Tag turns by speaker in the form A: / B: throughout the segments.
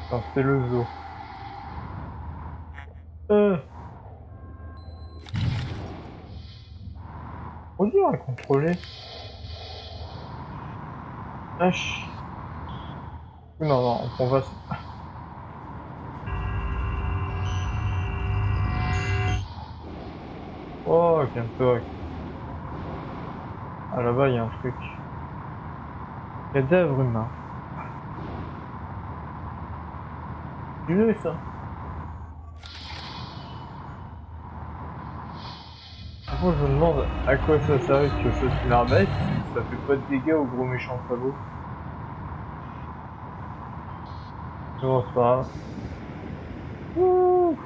A: Attends, c'est le zoo. On dirait contrôler. H. Non, non, on va... Oh, calme-toi. Ah, là-bas, il y a un truc. Cadavre humain. Tu veux ça? Par contre, je me demande à quoi ça sert que je saute une arbalète si ça fait pas de dégâts au gros méchant sabot. Non, c'est pas grave. Ouh.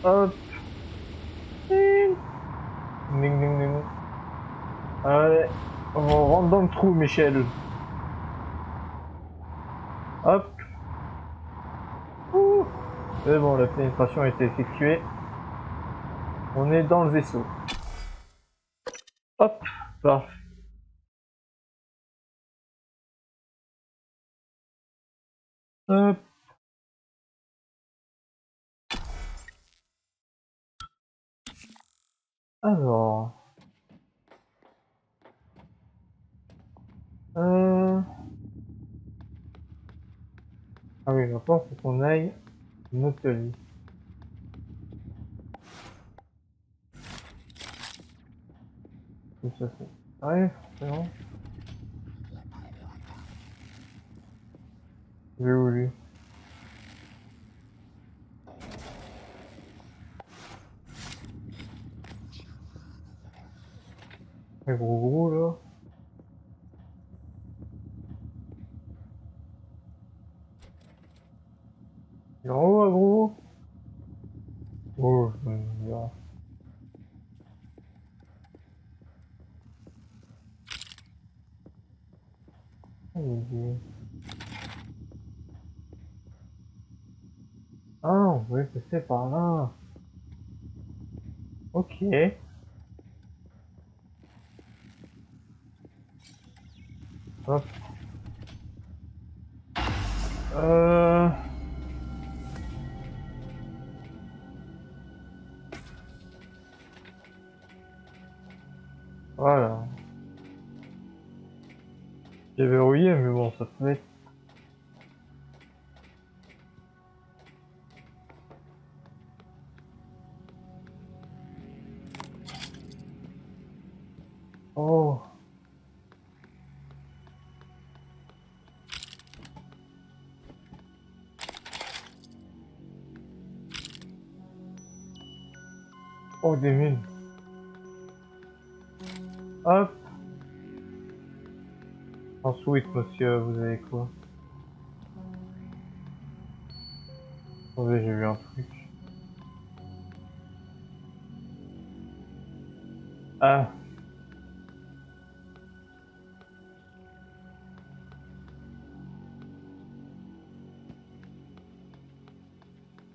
A: Hop. Ding, ding, ding, ding. Allez, on rentre dans le trou, Michel. Hop. Ouh. C'est bon, la pénétration a été effectuée. On est dans le vaisseau. Hop. Parfait. Hop. Alors. Ah oui, maintenant, faut qu'on aille au atelier. Tout ça, c'est... Ouais, forcément. J'ai voulu. Les gros là. Il est en haut, gros. Oh, je me dirais. Ah, on peut passer par là. Ok. Hop. Euh... Voilà. J'ai verrouillé, mais bon, ça peut être... Oh. Oh, des mines. Hop. Ensuite, monsieur, vous avez quoi? Attendez, j'ai vu un truc. Ah.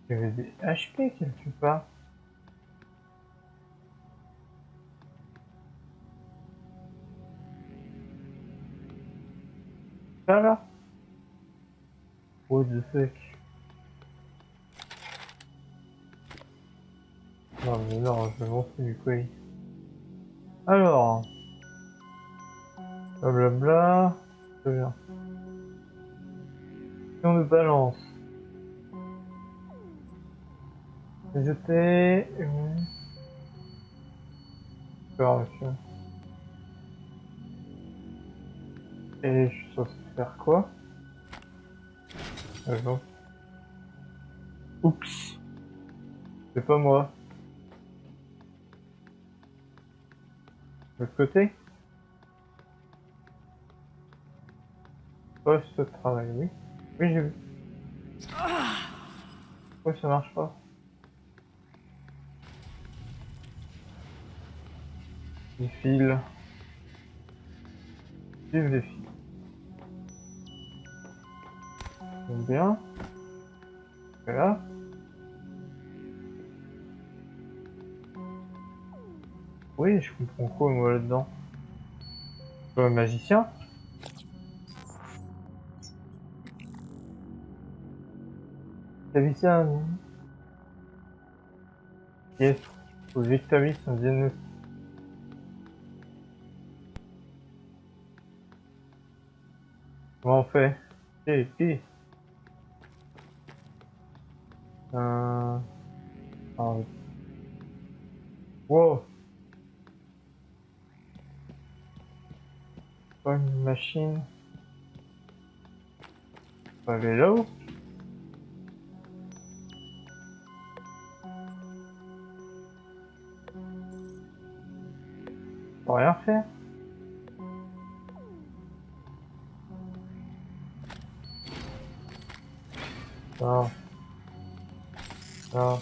A: Il y avait des HP quelque part. Ça là? What the fuck? Non mais non, je vais monter du coup. Alors, blablabla. Très bien. Question de balance. Jeter une opération. Et je suis censé faire quoi? Non. Oups. C'est pas moi. De l'autre côté? Poste de travail, oui. Oui, j'ai vu. Pourquoi ça marche pas? Les fils. Suivre les fils. Donc bien. Et là. Oui, je comprends quoi moi là-dedans? Un magicien? T'as vu ça? Yes. Faut Victoris, on vient de... Comment on fait? Et euh... ah, wow, pas une machine. On va aller là-haut. On va rien faire. Non, non,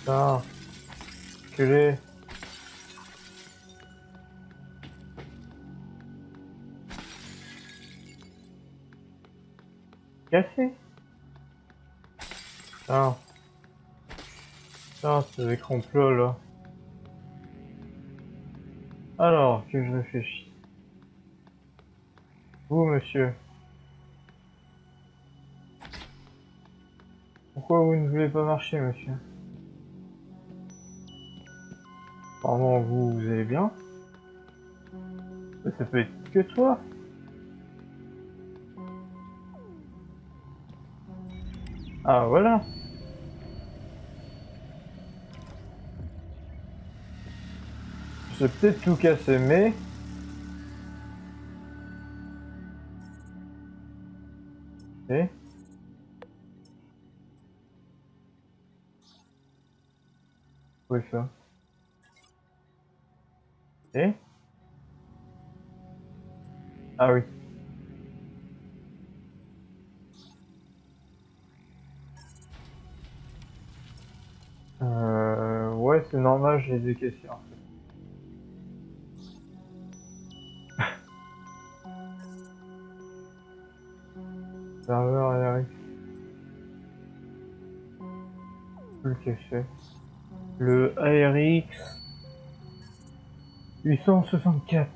A: non. Culé. Cassé. Non, non, c'est des complots là. Alors, que je réfléchis. Vous, monsieur, pourquoi vous ne voulez pas marcher, monsieur? Apparemment, vous allez bien. Mais ça peut être que toi. Ah, voilà. Je sais peut-être tout casser, mais... Et oui, ça. Et ah oui. Ouais, c'est normal, je les ai cassés en fait. Serveur ARX, le caché. Le ARX 864.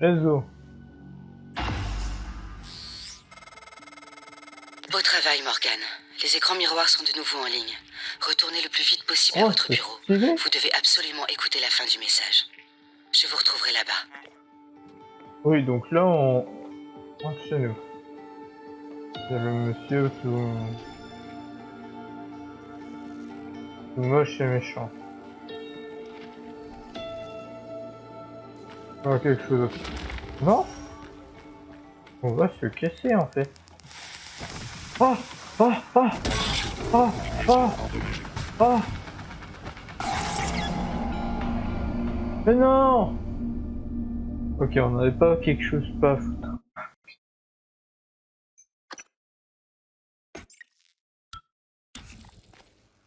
A: Réseau.
B: Beau travail, Morgan. Les écrans miroirs sont de nouveau en ligne. Retournez le plus vite possible à
A: Oh,
B: votre
A: c'est
B: bureau.
A: stylé.
B: Vous devez absolument écouter la fin du message. Je vous retrouverai là-bas.
A: Oui, donc là, on rentre chez nous. C'est le monsieur tout moche et méchant. Oh, quelque chose d'autre. Non? On va se casser en fait. Ah! Ah! Ah! Ah! Ah! Ah! Mais non! Ok, on n'avait pas quelque chose pas à foutre.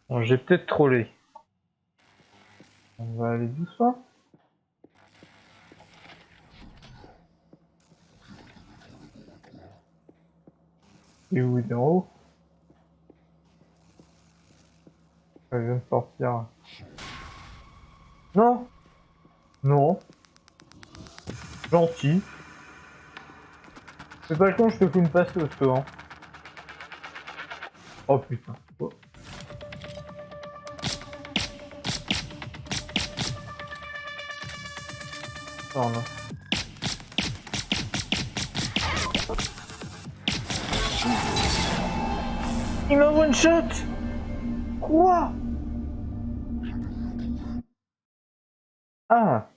A: Bon, j'ai peut-être trollé. On va aller doucement. Et où il est en haut? Elle vient de sortir. Non! Non! Gentil. C'est pas le con, je te fous une passe au toi. Hein. Oh putain. Oh. Oh, non. Il m'a one shot! Quoi? Ah!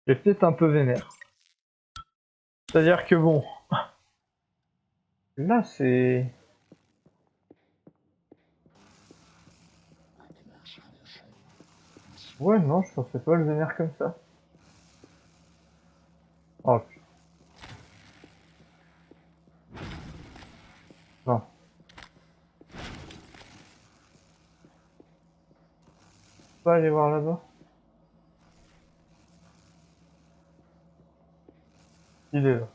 A: J'ai peut-être un peu vénère. C'est-à-dire que bon. Là c'est. Ouais, non, je pensais pas le vénère comme ça. Oh putain. Non. Pas aller voir là-bas. Il est là.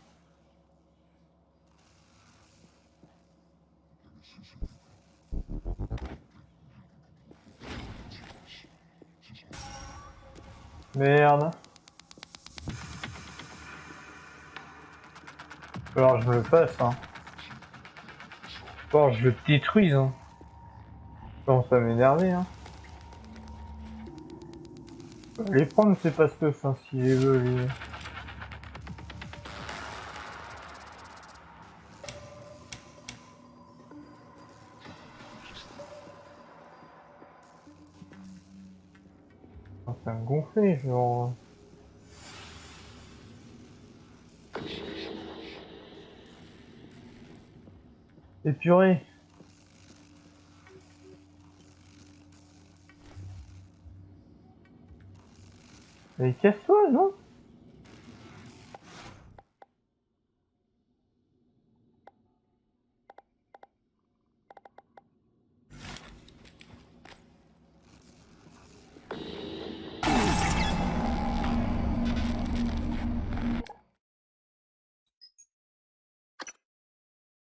A: Merde. Alors je me le fasse, hein. Alors je le détruise, hein. Je commence à m'énerver, hein. Je vais les prendre ces pastos, hein, si les veut, les... Ça me gonfler, genre... Épuré. Mais casse-toi, non?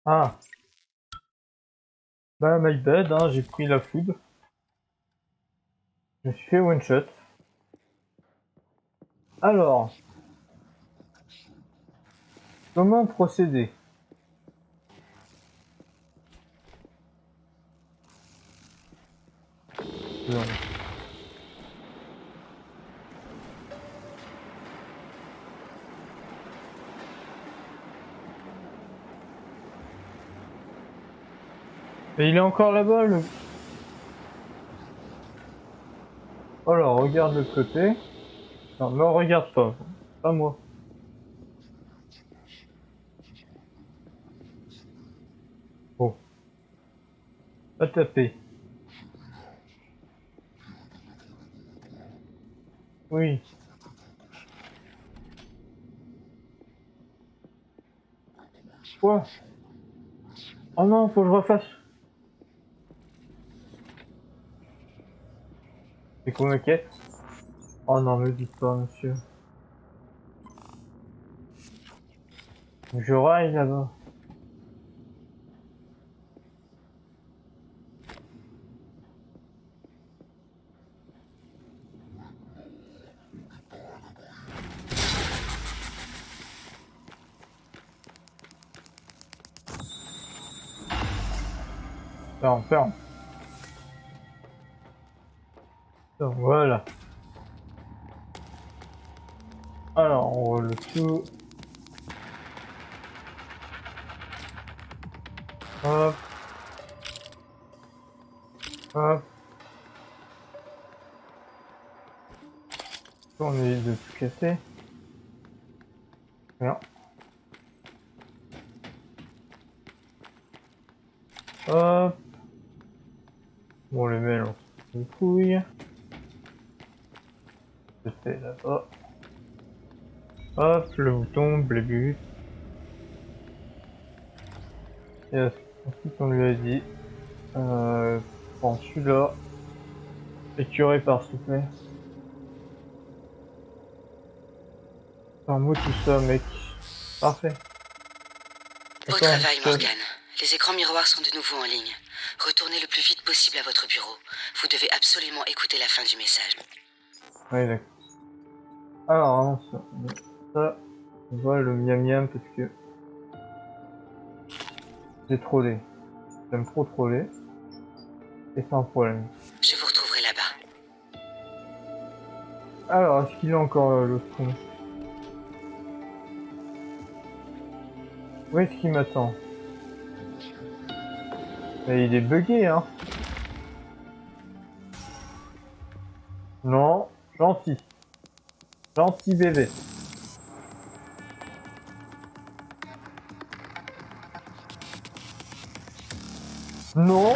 A: Ah. Bah, my bad, hein, j'ai pris la food. Je me suis fait one shot. Alors. Comment procéder? Bon. Mais il est encore là-bas, le... Alors, regarde le côté. Non, me regarde pas. Pas moi. Bon. Pas taper. Oui. Quoi? Oh non, faut que je refasse. C'est quoi ma quête? Oh non, me dites pas, monsieur. Je raille là-bas. Ferme, ferme. Ferme, voilà. Alors, on roule le tout. Hop. Hop. On évite de tout casser. Bien. Hop. Bon, les mails, on se couille. C'est là-bas. Hop, le bouton, blébut. Yes. Ensuite, on lui a dit. Bon, celui-là. Écuré par, s'il te plaît. Un mot tout ça, mec. Parfait.
B: Beau
A: Attends,
B: travail,
A: je-
B: Morgan. Les écrans miroirs sont de nouveau en ligne. Retournez le plus vite possible à votre bureau. Vous devez absolument écouter la fin du message.
A: Oui, d'accord. Alors, avant ça, on voit le miam miam parce que j'ai trollé. J'aime trop troller. Et c'est un problème.
B: Je vous retrouverai là-bas.
A: Alors, est-ce qu'il est encore l'autre con? Où est-ce qu'il m'attend? Mais il est bugué, hein. Non, gentil. Gentil bébé. Non.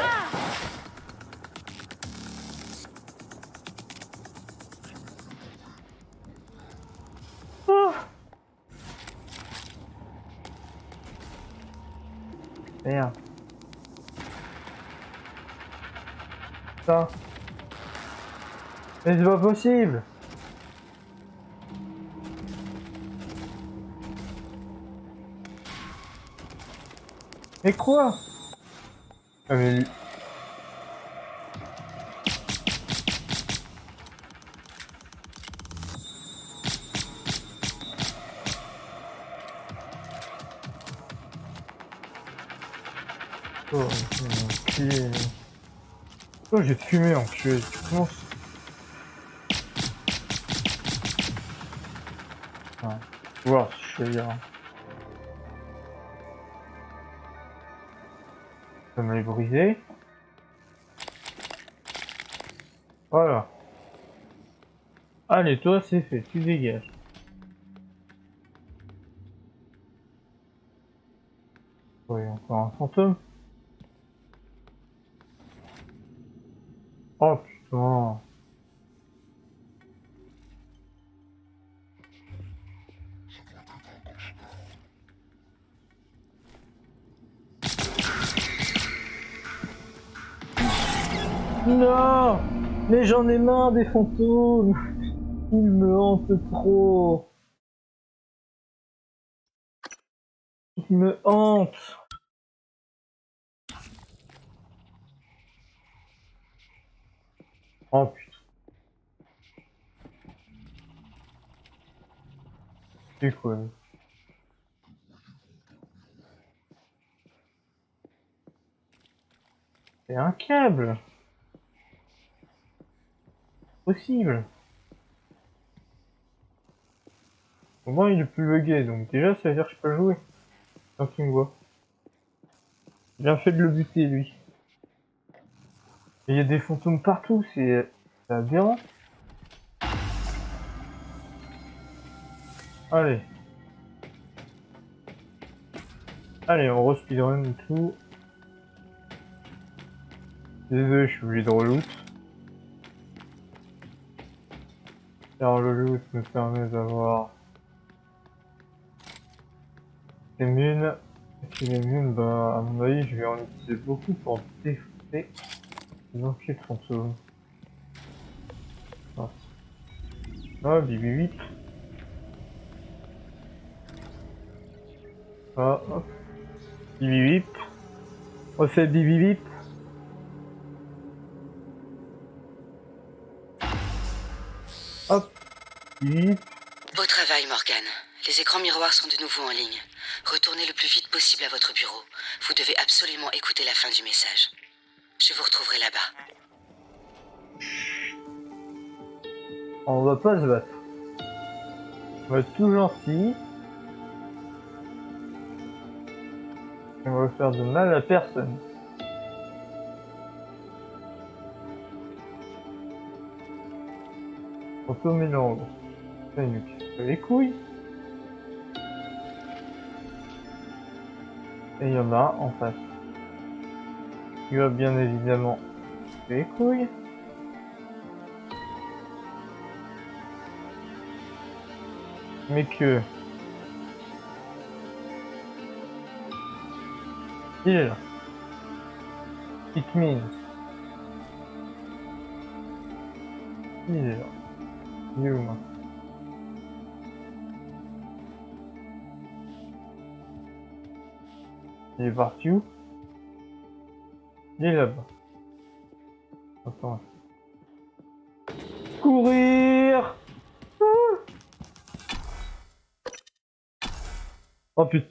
A: Ah. Merde. Ça. Mais c'est pas possible. Mais quoi? Ah mais... Oh, enculé. Oh, j'ai fumé, enculé. Tu commences... Ah. Voir si je suis là. Ça m'a brisé. Voilà. Allez, toi, c'est fait. Tu dégages. Ouais, encore un fantôme. Oh, putain. Non! Mais j'en ai marre des fantômes! Ils me hantent trop! Ils me hantent! Oh putain, c'est quoi? C'est un câble! Possible! Au moins il est plus bugué, donc déjà ça veut dire que je peux jouer. Quand il me voit. Bien fait de le buter lui. Il y a des fantômes partout, c'est aberrant. Allez. Allez, on re-speedrun et tout. Désolé, je suis obligé de reloot. Car le loot me permet d'avoir des munes. Et puis les munes, bah, à mon avis, je vais en utiliser beaucoup pour défoncer les enculés de fantômes. Ah, bibi 8. Ah, hop. Bibi 8. Oh, c'est bibi 8. Hop. Bibi 8.
B: Beau travail, Morgan. Les écrans miroirs sont de nouveau en ligne. Retournez le plus vite possible à votre bureau. Vous devez absolument écouter la fin du message. Je vous retrouverai là-bas.
A: On va pas se battre. On va être tout gentil. On va faire de mal à personne. Fantôme et langue. Ça nous casse les couilles. Et il y en a en face. Il va bien évidemment les couilles. Mais que... Il est là. It means. Il est là. Il est où, moi? Il est parti où? Il est là-bas. Attends. Courir! Oh putain.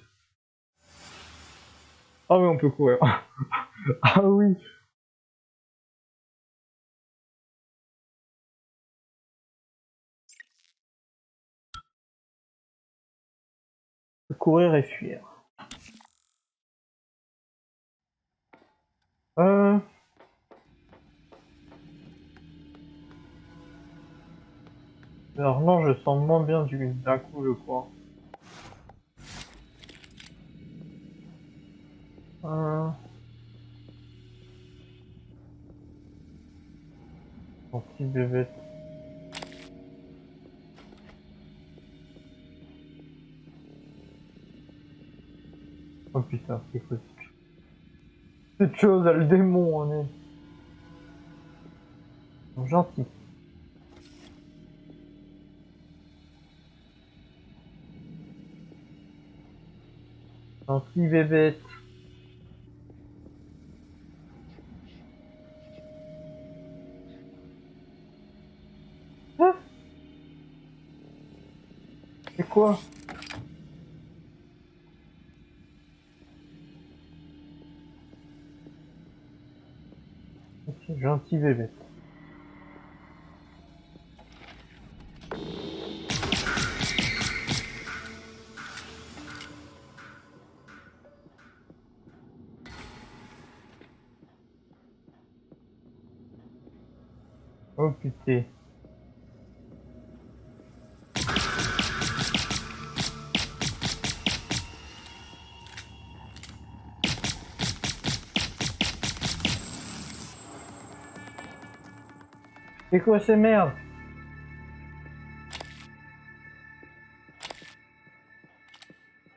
A: Ah oui, on peut courir. Ah oui. Courir et fuir. Euh... Alors non, je sens moins bien d'un coup, je crois. Anti-bébête. Oh putain, c'est possible. Cette chose a le démon en est. Gentil. Anti-bébête. quoi? Ok, gentil bébé. Oh putain. C'est quoi ces merdes?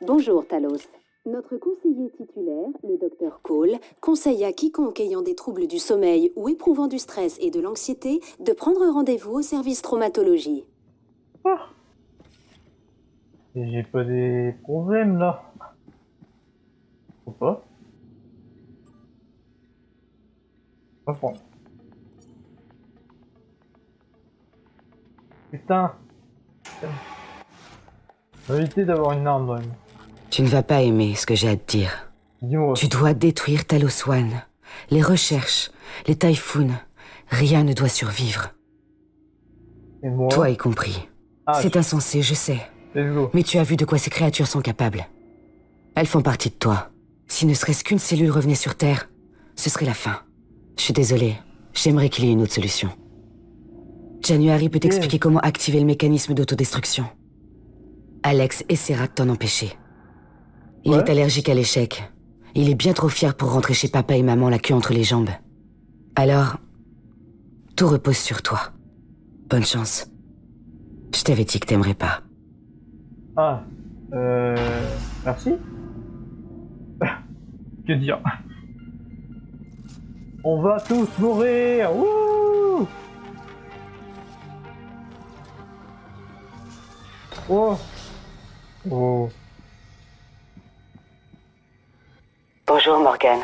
B: Bonjour, Talos. Notre conseiller titulaire, le docteur Cole, conseille à quiconque ayant des troubles du sommeil ou éprouvant du stress et de l'anxiété de prendre rendez-vous au service traumatologie.
A: Ah. J'ai pas des problèmes là. Faut pas. Pas prendre. Putain. On va éviter d'avoir une arme dans les mains.
B: Tu ne vas pas aimer ce que j'ai à te dire.
A: Dis-moi.
B: Tu dois détruire Talos One. Les recherches, les Typhoons, rien ne doit survivre.
A: Et moi?
B: Toi y compris.
A: Ah,
B: C'est insensé, je sais.
A: let's go.
B: Mais tu as vu de quoi ces créatures sont capables. Elles font partie de toi. Si ne serait-ce qu'une cellule revenait sur Terre, ce serait la fin. Je suis désolé. J'aimerais qu'il y ait une autre solution. January peut t'expliquer comment activer le mécanisme d'autodestruction. Alex essaiera de t'en empêcher. Il
A: Ouais.
B: est allergique à l'échec. Il est bien trop fier pour rentrer chez papa et maman la queue entre les jambes. Alors, tout repose sur toi. Bonne chance. Je t'avais dit que t'aimerais pas.
A: Ah. Merci. Que dire? On va tous mourir. Wouh! Oh. Oh.
B: Bonjour Morgan.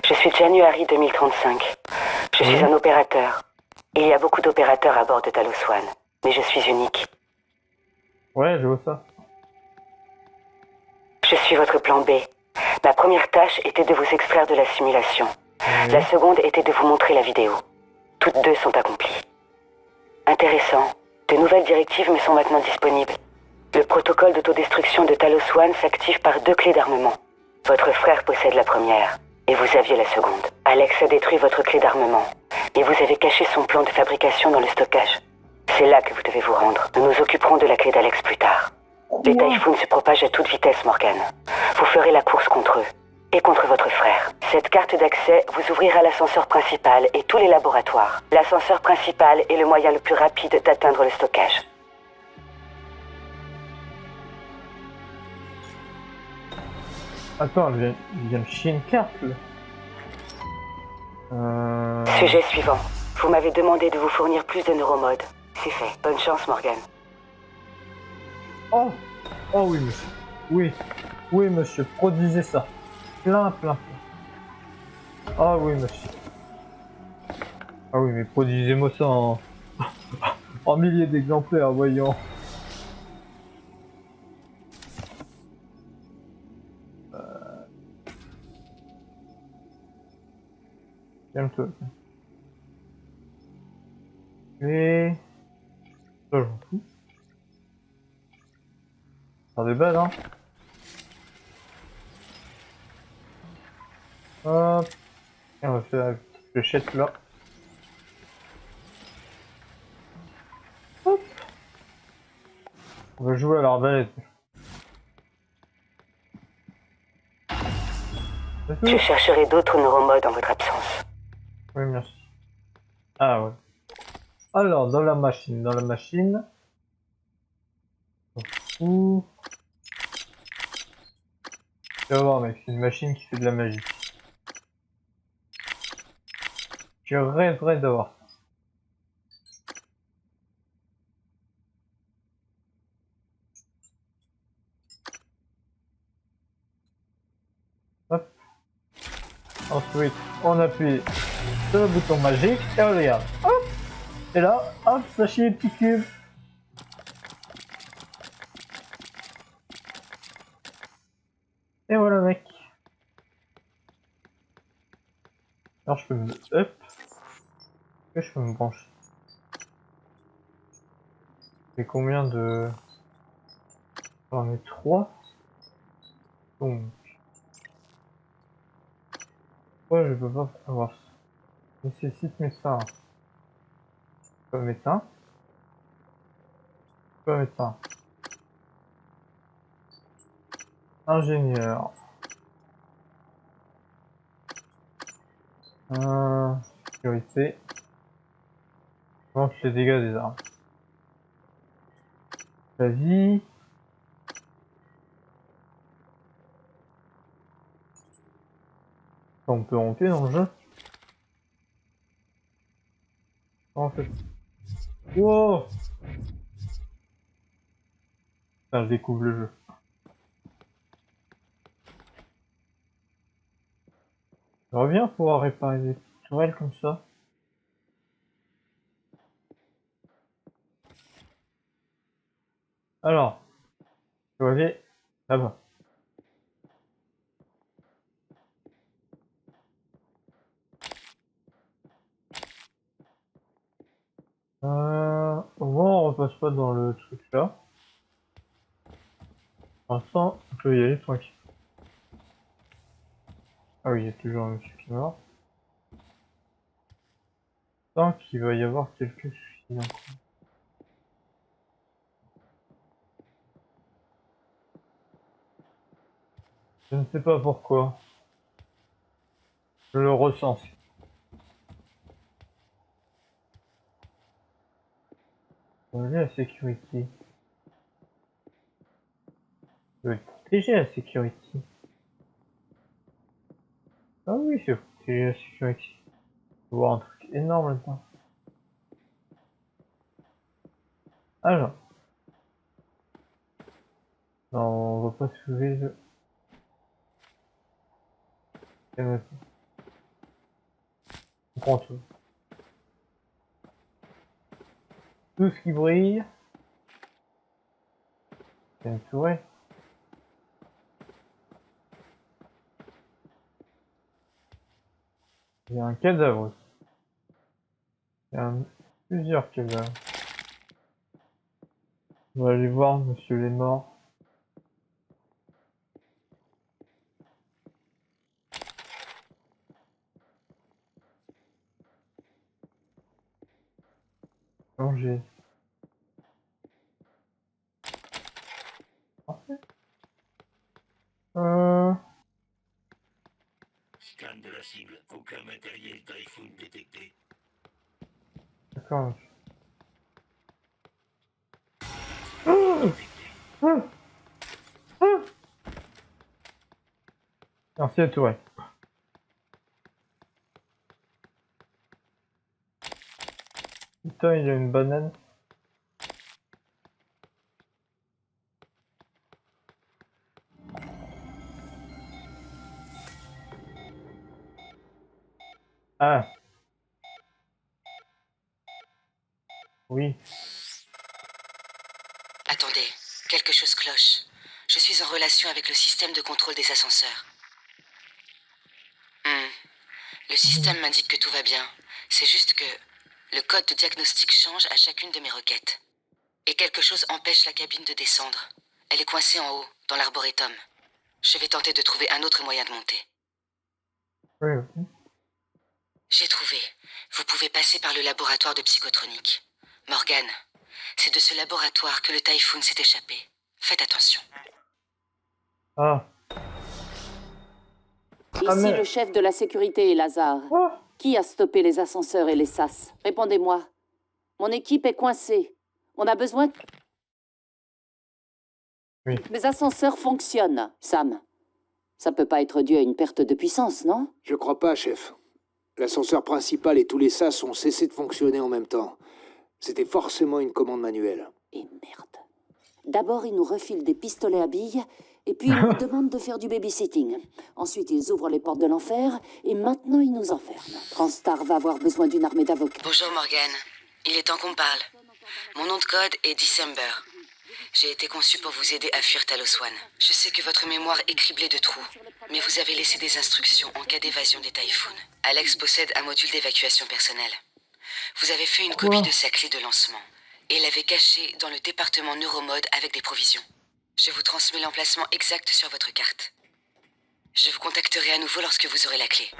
B: Je suis January 2035. Je suis un opérateur. Il y a beaucoup d'opérateurs à bord de Talos One, mais je suis unique.
A: Ouais, je vois ça.
B: Je suis votre plan B. Ma première tâche était de vous extraire de la simulation. La seconde était de vous montrer la vidéo. Toutes deux sont accomplies. Intéressant. De nouvelles directives me sont maintenant disponibles. Le protocole d'autodestruction de Talos One s'active par 2 clés d'armement. Votre frère possède la première, et vous aviez la seconde. Alex a détruit votre clé d'armement, et vous avez caché son plan de fabrication dans le stockage. C'est là que vous devez vous rendre. Nous nous occuperons de la clé d'Alex plus tard. Les Typhoons se propagent à toute vitesse, Morgan. Vous ferez la course contre eux, et contre votre frère. Cette carte d'accès vous ouvrira l'ascenseur principal et tous les laboratoires. L'ascenseur principal est le moyen le plus rapide d'atteindre le stockage.
A: Attends, il vient de chier une carte là.
B: Sujet suivant. Vous m'avez demandé de vous fournir plus de neuromodes. C'est fait. Bonne chance, Morgan.
A: Oh. Oh oui, monsieur. Oui. Oui, monsieur. Produisez ça. Plein. Ah oui, monsieur. Ah oui, mais produisez-moi ça en... en milliers d'exemplaires, voyons. Calme-toi. Et... ça, j'en fous. Faire des balles, hein. Hop. Et on va faire la petite fléchette là. Hop. On va jouer à l'arbalète.
B: Je chercherai d'autres neuromodes en votre absence.
A: Oui, merci. Ah ouais. Alors, dans la machine. Ouh. Tu vas voir, mec, c'est une machine qui fait de la magie. Je rêverais d'avoir ça. Hop. Ensuite, on appuie sur le bouton magique et on regarde. Hop. Et là, hop, ça chie les petits cubes. Et voilà, mec. Alors, je peux me... Hop. Et je peux me brancher. J'ai combien de... J'en ai 3. Donc... Pourquoi je peux pas avoir ça? Nécessite médecin. Pas médecin. Pas médecin. Ingénieur. Sécurité. Augmente les dégâts des armes. La vie. On peut monter dans le jeu. En fait. Wow! Putain, je découvre le jeu. J'aimerais bien pouvoir réparer des tourelles comme ça. Alors, je vais aller là-bas. Au moins on repasse pas dans le truc là. Pour l'instant, on peut y aller tranquille. Ah oui, il y a toujours un monsieur qui est mort. Tant qu'il va y avoir quelques soucis d'un coup. Je ne sais pas pourquoi. Je le ressens. On va aller à la sécurité. Je vais protéger la sécurité. Ah oui, je vais protéger la sécurité. Je vais voir un truc énorme là-dedans. Alors. Non, on va pas soulever le... On prend tout. Tout ce qui brille. C'est une souris. Il y a un cadavre. Il y a plusieurs cadavres. On va aller voir monsieur les morts. Manger. Parfait.
C: Scan de la cible. Aucun matériel Typhoon détecté.
A: D'accord. Ah ah ah Merci à toi. Ouais. Putain, il a une banane. Ah. Oui.
B: Attendez, quelque chose cloche. Je suis en relation avec le système de contrôle des ascenseurs. Le système m'indique que tout va bien. C'est juste que le code de diagnostic change à chacune de mes requêtes. Et quelque chose empêche la cabine de descendre. Elle est coincée en haut, dans l'arboretum. Je vais tenter de trouver un autre moyen de monter.
A: Oui, ok.
B: J'ai trouvé. Vous pouvez passer par le laboratoire de psychotronique. Morgan, c'est de ce laboratoire que le Typhoon s'est échappé. Faites attention.
A: Ah.
D: Ici
A: mais-
D: le chef de la sécurité, Lazare.
A: Ah.
D: Qui a stoppé les ascenseurs et les sas? Répondez-moi. Mon équipe est coincée. On a besoin...
A: Oui.
D: Les ascenseurs fonctionnent, Sam. Ça peut pas être dû à une perte de puissance, non?
E: Je crois pas, chef. L'ascenseur principal et tous les sas ont cessé de fonctionner en même temps. C'était forcément une commande manuelle.
D: Et merde. D'abord, ils nous refilent des pistolets à billes, et puis ils nous demandent de faire du babysitting. Ensuite, ils ouvrent les portes de l'enfer, et maintenant, ils nous enferment. Transstar va avoir besoin d'une armée d'avocats.
B: Bonjour Morgan. Il est temps qu'on parle. Mon nom de code est December. J'ai été conçu pour vous aider à fuir Talos One. Je sais que votre mémoire est criblée de trous, mais vous avez laissé des instructions en cas d'évasion des Typhoons. Alex possède un module d'évacuation personnel. Vous avez fait une copie de sa clé de lancement et l'avez cachée dans le département neuromode avec des provisions. Je vous transmets l'emplacement exact sur votre carte. Je vous contacterai à nouveau lorsque vous aurez la clé.